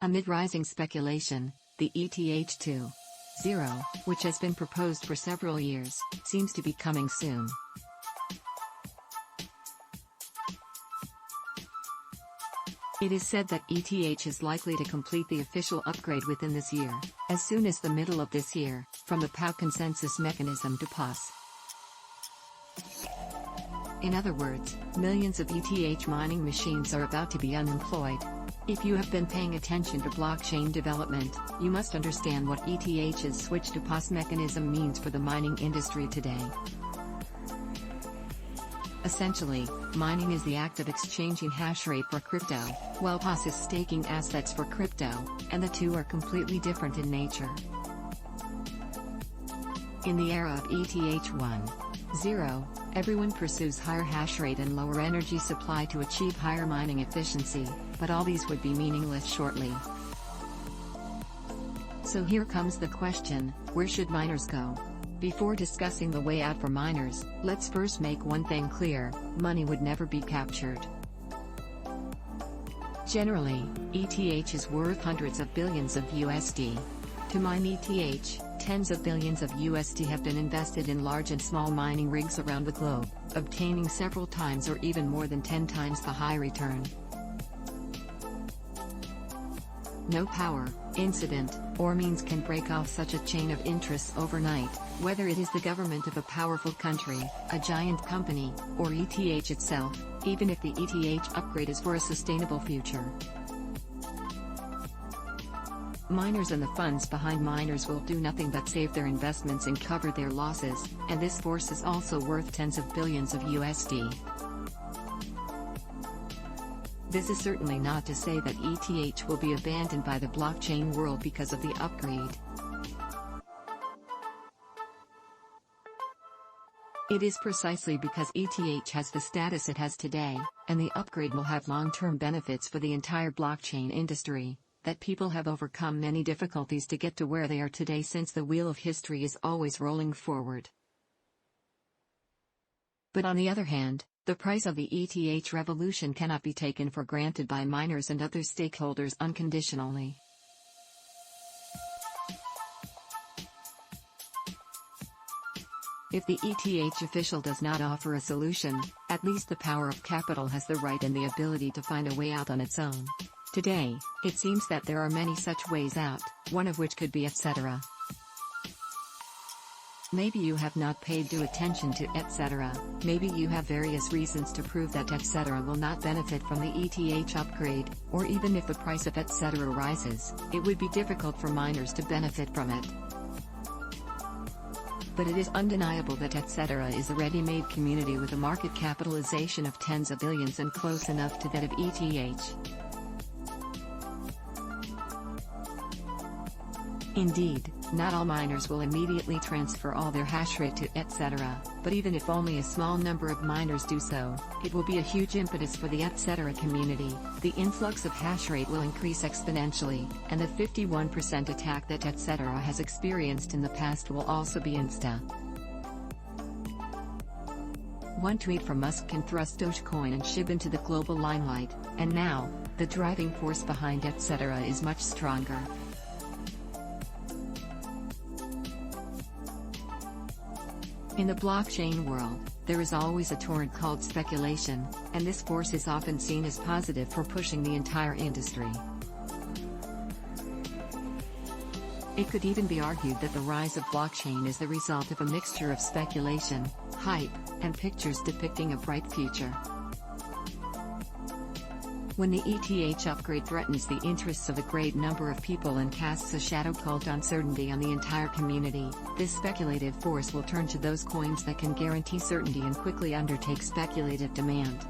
Amid rising speculation, the ETH2 0, which has been proposed for several years, seems to be coming soon. It is said that ETH is likely to complete the official upgrade within this year, as soon as the middle of this year, from the POW consensus mechanism to POS. In other words, millions of ETH mining machines are about to be unemployed. If you have been paying attention to blockchain development, you must understand what ETH's switch to POS mechanism means for the mining industry today. Essentially, mining is the act of exchanging hash rate for crypto, while POS is staking assets for crypto, and the two are completely different in nature. In the era of ETH1.0, everyone pursues higher hash rate and lower energy supply to achieve higher mining efficiency, but all these would be meaningless shortly. So here comes the question, where should miners go? Before discussing the way out for miners, let's first make one thing clear: money would never be captured. Generally, ETH is worth hundreds of billions of USD. To mine ETH, tens of billions of USD have been invested in large and small mining rigs around the globe, obtaining several times or even more than 10 times the high return. No power, incident, or means can break off such a chain of interests overnight, whether it is the government of a powerful country, a giant company, or ETH itself, even if the ETH upgrade is for a sustainable future. Miners and the funds behind miners will do nothing but save their investments and cover their losses, and this force is also worth tens of billions of USD. This is certainly not to say that ETH will be abandoned by the blockchain world because of the upgrade. It is precisely because ETH has the status it has today, and the upgrade will have long-term benefits for the entire blockchain industry, that people have overcome many difficulties to get to where they are today, since the wheel of history is always rolling forward. But on the other hand, the price of the ETH revolution cannot be taken for granted by miners and other stakeholders unconditionally. If the ETH official does not offer a solution, at least the power of capital has the right and the ability to find a way out on its own. Today, it seems that there are many such ways out, one of which could be etc. Maybe you have not paid due attention to etc. Maybe you have various reasons to prove that etc. will not benefit from the ETH upgrade, or even if the price of etc. rises, it would be difficult for miners to benefit from it. But it is undeniable that etc. is a ready-made community with a market capitalization of tens of billions and close enough to that of ETH. Indeed, not all miners will immediately transfer all their hash rate to etc., but even if only a small number of miners do so, it will be a huge impetus for the etc. community. The influx of hash rate will increase exponentially, and the 51% attack that etc. has experienced in the past will also be insta. One tweet from Musk can thrust Dogecoin and SHIB into the global limelight, and now, the driving force behind etc. is much stronger. In the blockchain world, there is always a torrent called speculation, and this force is often seen as positive for pushing the entire industry. It could even be argued that the rise of blockchain is the result of a mixture of speculation, hype, and pictures depicting a bright future. When the ETH upgrade threatens the interests of a great number of people and casts a shadow cult uncertainty on the entire community, this speculative force will turn to those coins that can guarantee certainty and quickly undertake speculative demand.